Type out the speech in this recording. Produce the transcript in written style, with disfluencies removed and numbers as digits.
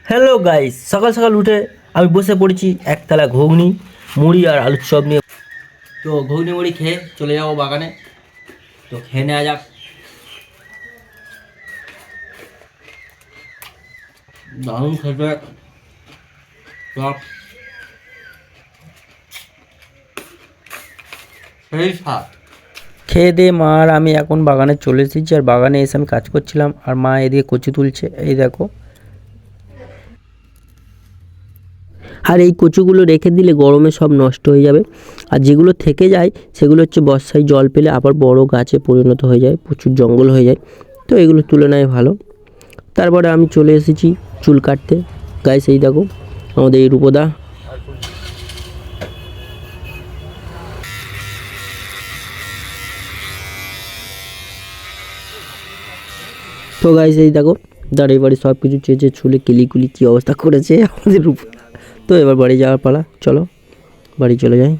Hello guys, সকাল সকাল উঠে আমি বসে পড়েছি একতলা ঘুগনি, মুড়ি আর আলুর চপ নিয়ে। তো ঘুগনি মুড়ি খেয়ে চলে যাবো বাগানে। তো খেয়ে নেওয়া যাক। দারুণ খেতে চপ, সেই স্বাদ। খেয়ে দিয়ে মা আর আমি এখন বাগানে চলে এসেছি, আর বাগানে এসে আমি কাজ করছিলাম আর মা এদিকে কচু তুলছে, এই দেখো। আর এই কচুগুলো রেখে দিলে গরমে সব নষ্ট হয়ে যাবে, আর যেগুলো থেকে যায় সেগুলো হচ্ছে বর্ষায় জল পেলে আবার বড় গাছে পরিণত হয়ে যায়, প্রচুর জঙ্গল হয়ে যায়। তো এগুলো তুলে নেয় ভালো। তারপরে আমি চলে এসেছি চুল কাটতে। গাইস এই দেখো আমাদের এই রূপদা। তো গাইস এই দেখো দাঁড়িয়ে বাড়ি সব কিছু চেয়েছে, চুলে কিলিকুলি কী অবস্থা করেছে আমাদের রূপদা। তো এবার বাড়ি যাওয়ার পালা, চলো বাড়ি চলে যাই।